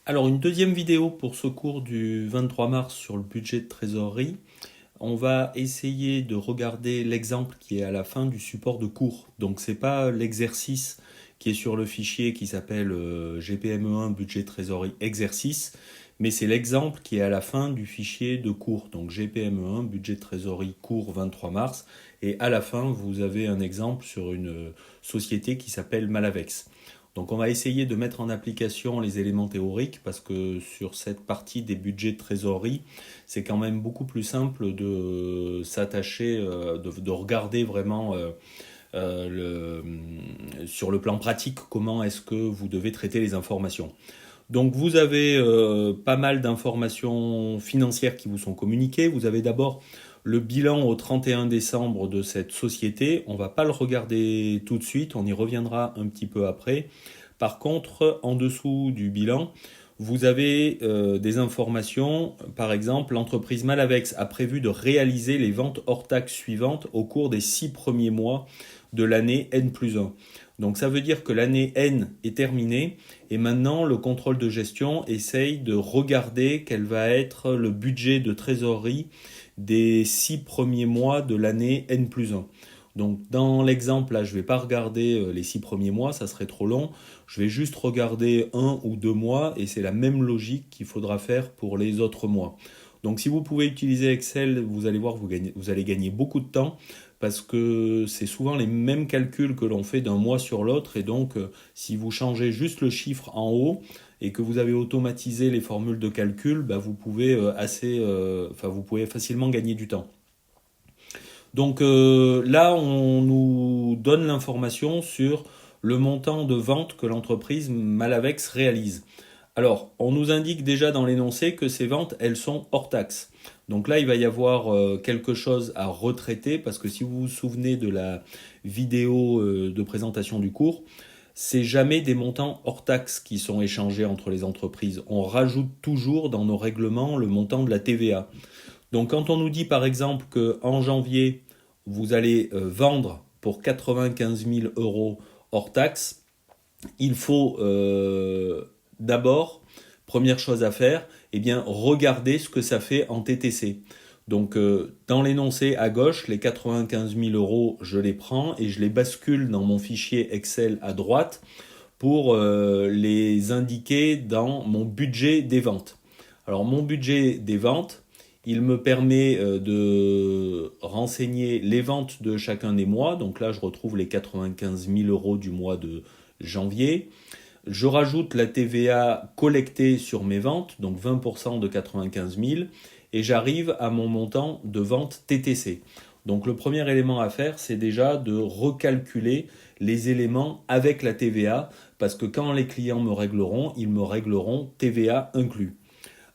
Alors, une deuxième vidéo pour ce cours du 23 mars sur le budget de trésorerie. On va essayer de regarder l'exemple qui est à la fin du support de cours. Donc, c'est pas l'exercice qui est sur le fichier qui s'appelle GPME1 budget trésorerie exercice, mais c'est l'exemple qui est à la fin du fichier de cours. Donc, GPME1 budget trésorerie cours 23 mars. Et à la fin, vous avez un exemple sur une société qui s'appelle Malavex. Donc on va essayer de mettre en application les éléments théoriques parce que sur cette partie des budgets de trésorerie, c'est quand même beaucoup plus simple de s'attacher, de regarder vraiment sur le plan pratique comment est-ce que vous devez traiter les informations. Donc vous avez pas mal d'informations financières qui vous sont communiquées. Vous avez d'abord le bilan au 31 décembre de cette société. On ne va pas le regarder tout de suite, on y reviendra un petit peu après. Par contre, en dessous du bilan, vous avez des informations. Par exemple, l'entreprise Malavex a prévu de réaliser les ventes hors taxes suivantes au cours des 6 premiers mois de l'année N+1. Donc ça veut dire que l'année N est terminée et maintenant le contrôle de gestion essaye de regarder quel va être le budget de trésorerie des 6 premiers mois de l'année N+1. Donc dans l'exemple là, je ne vais pas regarder les 6 premiers mois, ça serait trop long. Je vais juste regarder 1 ou 2 mois et c'est la même logique qu'il faudra faire pour les autres mois. Donc si vous pouvez utiliser Excel, vous allez voir, vous allez gagner beaucoup de temps parce que c'est souvent les mêmes calculs que l'on fait d'un mois sur l'autre et donc si vous changez juste le chiffre en haut et que vous avez automatisé les formules de calcul, bah, vous pouvez vous pouvez facilement gagner du temps. Donc là, on nous donne l'information sur le montant de vente que l'entreprise Malavex réalise. Alors, on nous indique déjà dans l'énoncé que ces ventes, elles sont hors taxe. Donc là, il va y avoir quelque chose à retraiter parce que si vous vous souvenez de la vidéo de présentation du cours, c'est jamais des montants hors taxe qui sont échangés entre les entreprises. On rajoute toujours dans nos règlements le montant de la TVA. Donc quand on nous dit par exemple qu'en janvier, vous allez vendre pour 95 000 euros hors taxe, il faut d'abord, première chose à faire, eh bien, regarder ce que ça fait en TTC. Donc dans l'énoncé à gauche, les 95 000 euros, je les prends et je les bascule dans mon fichier Excel à droite pour les indiquer dans mon budget des ventes. Alors mon budget des ventes, il me permet de renseigner les ventes de chacun des mois. Donc là, je retrouve les 95 000 euros du mois de janvier. Je rajoute la TVA collectée sur mes ventes, donc 20% de 95 000, et j'arrive à mon montant de vente TTC. Donc le premier élément à faire, c'est déjà de recalculer les éléments avec la TVA, parce que quand les clients me régleront, ils me régleront TVA inclus.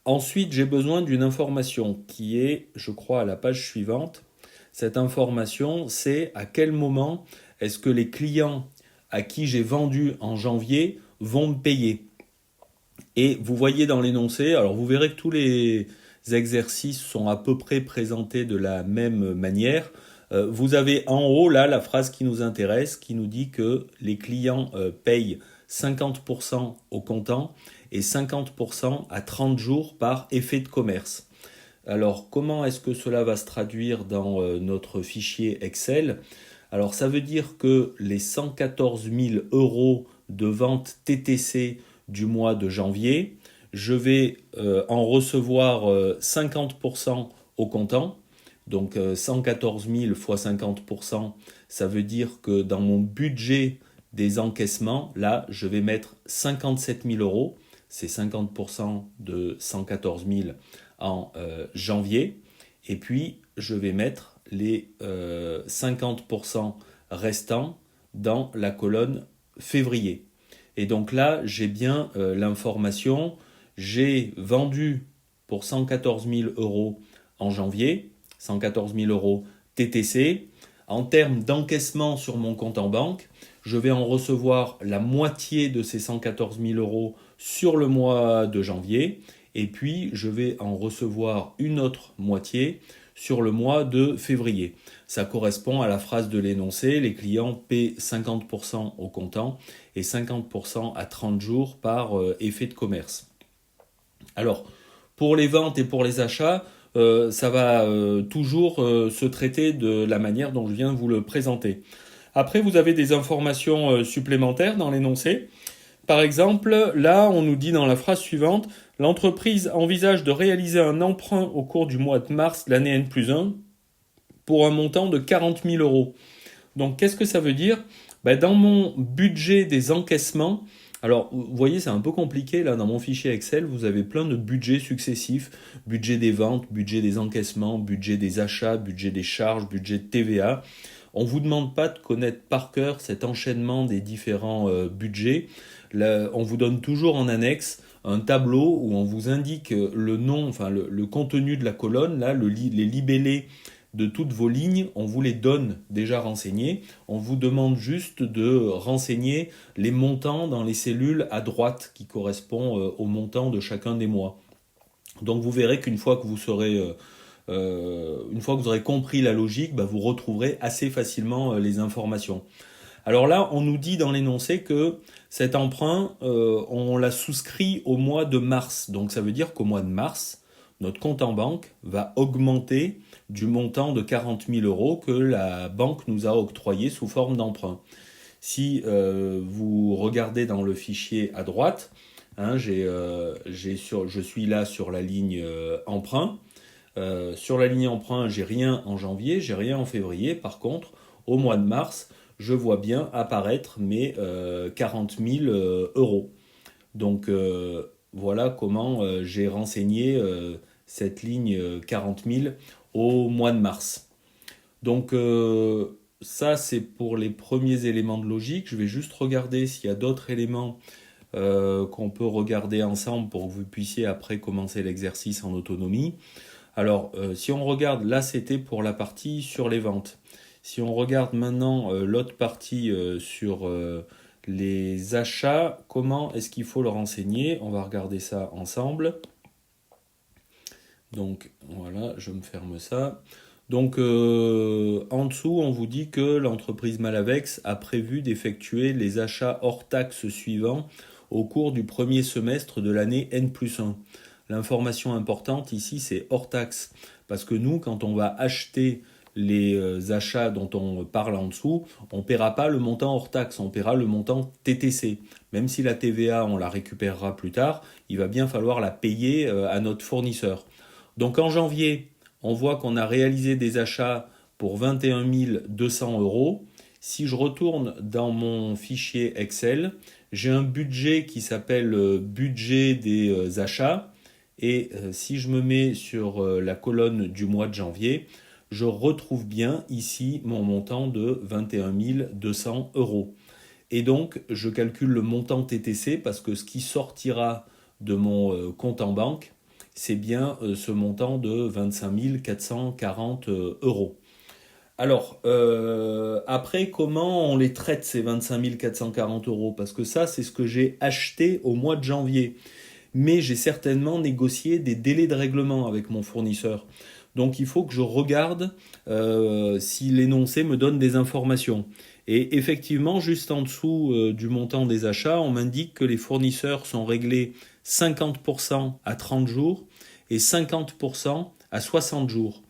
Ensuite, j'ai besoin d'une information qui est, je crois, à la page suivante. Cette information, c'est à quel moment est-ce que les clients à qui j'ai vendu en janvier vont me payer. Et vous voyez dans l'énoncé, alors vous verrez que tous les exercices sont à peu près présentés de la même manière. Vous avez en haut là la phrase qui nous intéresse, qui nous dit que les clients payent 50% au comptant et 50% à 30 jours par effet de commerce. Alors comment est-ce que cela va se traduire dans notre fichier Excel? Alors ça veut dire que les 114 000 euros de vente TTC du mois de janvier, je vais en recevoir 50% au comptant. Donc 114 000 fois 50%, ça veut dire que dans mon budget des encaissements, là, je vais mettre 57 000 euros. C'est 50% de 114 000 en janvier. Et puis, je vais mettre les 50% restants dans la colonne février. Et donc là, j'ai bien l'information. J'ai vendu pour 114 000 euros en janvier, 114 000 euros TTC. En termes d'encaissement sur mon compte en banque, je vais en recevoir la moitié de ces 114 000 euros sur le mois de janvier. Et puis, je vais en recevoir une autre moitié sur le mois de février. Ça correspond à la phrase de l'énoncé, les clients paient 50% au comptant et 50% à 30 jours par effet de commerce. Alors, pour les ventes et pour les achats, ça va toujours se traiter de la manière dont je viens de vous le présenter. Après, vous avez des informations supplémentaires dans l'énoncé. Par exemple, là, on nous dit dans la phrase suivante, l'entreprise envisage de réaliser un emprunt au cours du mois de mars de l'année N+1 pour un montant de 40 000 euros. Donc, qu'est-ce que ça veut dire? Dans mon budget des encaissements, alors vous voyez, c'est un peu compliqué là, dans mon fichier Excel, vous avez plein de budgets successifs, budget des ventes, budget des encaissements, budget des achats, budget des charges, budget de TVA. On ne vous demande pas de connaître par cœur cet enchaînement des différents budgets. Là, on vous donne toujours en annexe un tableau où on vous indique le nom, enfin le contenu de la colonne, là, les libellés de toutes vos lignes, on vous les donne déjà renseignés. On vous demande juste de renseigner les montants dans les cellules à droite qui correspondent au montant de chacun des mois. Donc vous verrez qu'une fois que vous serez une fois que vous aurez compris la logique, vous retrouverez assez facilement les informations. Alors là, on nous dit dans l'énoncé que cet emprunt, on l'a souscrit au mois de mars. Donc ça veut dire qu'au mois de mars, notre compte en banque va augmenter du montant de 40 000 euros que la banque nous a octroyé sous forme d'emprunt. Si vous regardez dans le fichier à droite, je suis là sur la ligne emprunt. Sur la ligne emprunt, j'ai rien en janvier, j'ai rien en février. Par contre, au mois de mars, je vois bien apparaître mes 40 000 euros. Donc voilà comment j'ai renseigné cette ligne 40 000 au mois de mars. Donc ça, c'est pour les premiers éléments de logique. Je vais juste regarder s'il y a d'autres éléments qu'on peut regarder ensemble pour que vous puissiez après commencer l'exercice en autonomie. Alors, si on regarde, là c'était pour la partie sur les ventes. Si on regarde maintenant l'autre partie sur les achats, comment est-ce qu'il faut le renseigner? On va regarder ça ensemble. Donc voilà, je me ferme ça. Donc en dessous, on vous dit que l'entreprise Malavex a prévu d'effectuer les achats hors taxes suivants au cours du premier semestre de l'année N+1. L'information importante ici, c'est hors taxe. Parce que nous, quand on va acheter les achats dont on parle en dessous, on ne paiera pas le montant hors taxe, on paiera le montant TTC. Même si la TVA, on la récupérera plus tard, il va bien falloir la payer à notre fournisseur. Donc en janvier, on voit qu'on a réalisé des achats pour 21 200 euros. Si je retourne dans mon fichier Excel, j'ai un budget qui s'appelle budget des achats. Et si je me mets sur la colonne du mois de janvier, je retrouve bien ici mon montant de 21 200 euros. Et donc, je calcule le montant TTC parce que ce qui sortira de mon compte en banque, c'est bien ce montant de 25 440 euros. Alors, après, comment on les traite ces 25 440 euros? Parce que ça, c'est ce que j'ai acheté au mois de janvier. Mais j'ai certainement négocié des délais de règlement avec mon fournisseur. Donc il faut que je regarde si l'énoncé me donne des informations. Et effectivement, juste en dessous du montant des achats, on m'indique que les fournisseurs sont réglés 50% à 30 jours et 50% à 60 jours.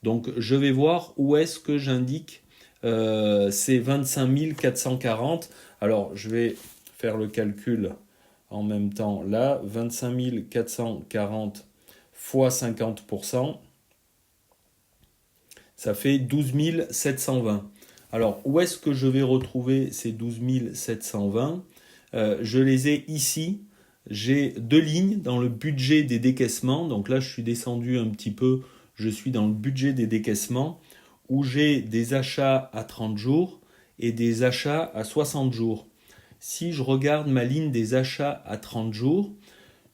Donc je vais voir où est-ce que j'indique ces 25 440. Alors je vais faire le calcul en même temps là, 25 440 fois 50%, ça fait 12 720. Alors, où est-ce que je vais retrouver ces 12 720 ? Je les ai ici. J'ai deux lignes dans le budget des décaissements. Donc là, je suis descendu un petit peu. Je suis dans le budget des décaissements où j'ai des achats à 30 jours et des achats à 60 jours. Si je regarde ma ligne des achats à 30 jours,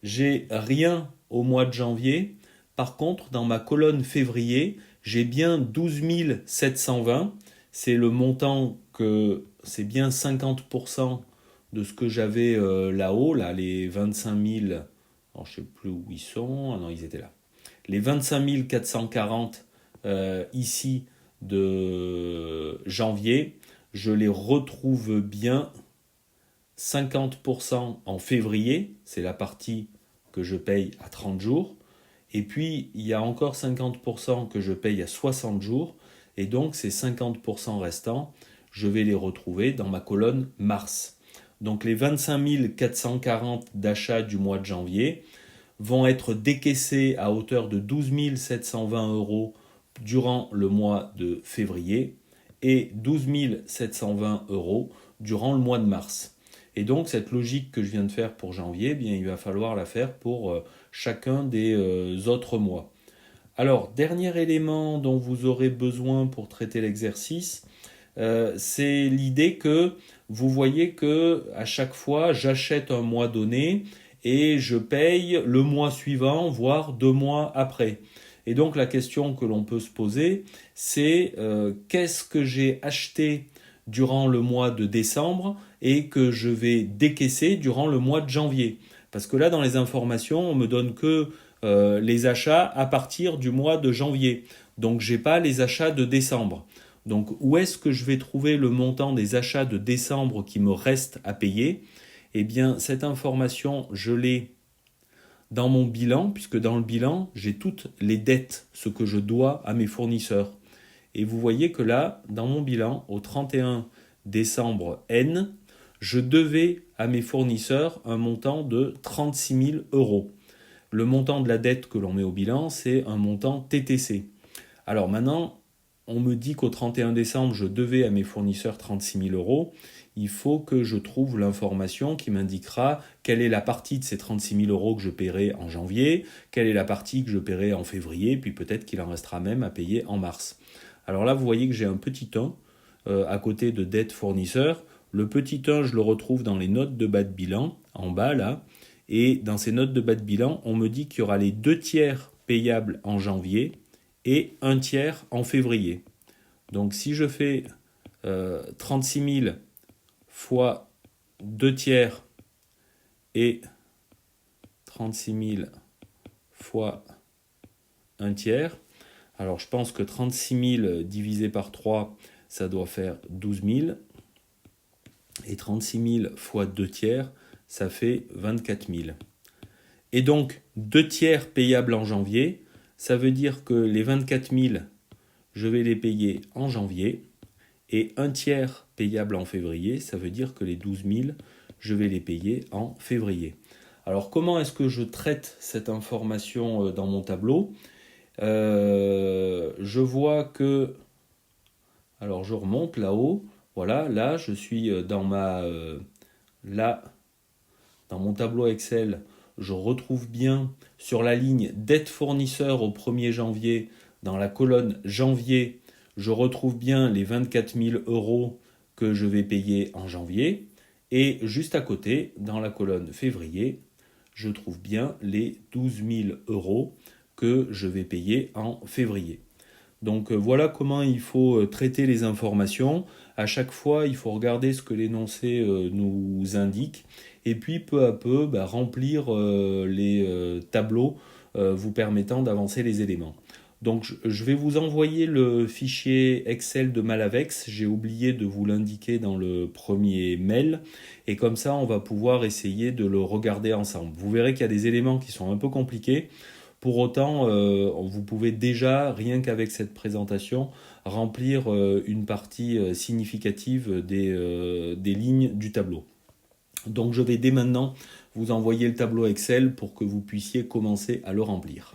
j'ai rien au mois de janvier. Par contre, dans ma colonne février, j'ai bien 12 720. C'est le montant que c'est bien 50% de ce que j'avais là-haut, là, les 25 000. Alors, je ne sais plus où ils sont. Ah non, ils étaient là. Les 25 440 ici de janvier, je les retrouve bien 50% en février, c'est la partie que je paye à 30 jours. Et puis, il y a encore 50% que je paye à 60 jours. Et donc, ces 50% restants, je vais les retrouver dans ma colonne mars. Donc, les 25 440 d'achats du mois de janvier vont être décaissés à hauteur de 12 720 euros durant le mois de février et 12 720 euros durant le mois de mars. Et donc, cette logique que je viens de faire pour janvier, eh bien, il va falloir la faire pour chacun des autres mois. Alors, dernier élément dont vous aurez besoin pour traiter l'exercice, c'est l'idée que vous voyez que à chaque fois, j'achète un mois donné et je paye le mois suivant, voire 2 mois après. Et donc, la question que l'on peut se poser, c'est qu'est-ce que j'ai acheté durant le mois de décembre et que je vais décaisser durant le mois de janvier. Parce que là, dans les informations, on me donne que les achats à partir du mois de janvier. Donc, je n'ai pas les achats de décembre. Donc, où est-ce que je vais trouver le montant des achats de décembre qui me reste à payer? Eh bien, cette information, je l'ai dans mon bilan, puisque dans le bilan, j'ai toutes les dettes, ce que je dois à mes fournisseurs. Et vous voyez que là, dans mon bilan, au 31 décembre N, je devais à mes fournisseurs un montant de 36 000 euros. Le montant de la dette que l'on met au bilan, c'est un montant TTC. Alors maintenant, on me dit qu'au 31 décembre, je devais à mes fournisseurs 36 000 euros. Il faut que je trouve l'information qui m'indiquera quelle est la partie de ces 36 000 euros que je paierai en janvier, quelle est la partie que je paierai en février, puis peut-être qu'il en restera même à payer en mars. Alors là, vous voyez que j'ai un petit 1 à côté de dette fournisseur. Le petit 1, je le retrouve dans les notes de bas de bilan, en bas là. Et dans ces notes de bas de bilan, on me dit qu'il y aura les 2/3 payables en janvier et 1/3 en février. Donc si je fais 36 000 fois 2/3 et 36 000 fois 1/3, alors je pense que 36 000 divisé par 3, ça doit faire 12 000. Et 36 000 fois 2/3, ça fait 24 000. Et donc, 2/3 payables en janvier, ça veut dire que les 24 000, je vais les payer en janvier. Et 1/3 payable en février, ça veut dire que les 12 000, je vais les payer en février. Alors, comment est-ce que je traite cette information dans mon tableau ? Je vois que... Alors, je remonte là-haut. Voilà, là, je suis dans mon tableau Excel, je retrouve bien sur la ligne dette fournisseur au 1er janvier, dans la colonne janvier, je retrouve bien les 24 000 euros que je vais payer en janvier. Et juste à côté, dans la colonne février, je trouve bien les 12 000 euros que je vais payer en février. Donc voilà comment il faut traiter les informations. À chaque fois, il faut regarder ce que l'énoncé nous indique et puis peu à peu remplir les tableaux vous permettant d'avancer les éléments. Donc je vais vous envoyer le fichier Excel de Malavex. J'ai oublié de vous l'indiquer dans le premier mail et comme ça on va pouvoir essayer de le regarder ensemble. Vous verrez qu'il y a des éléments qui sont un peu compliqués. Pour autant, vous pouvez déjà, rien qu'avec cette présentation, remplir une partie significative des lignes du tableau. Donc je vais dès maintenant vous envoyer le tableau Excel pour que vous puissiez commencer à le remplir.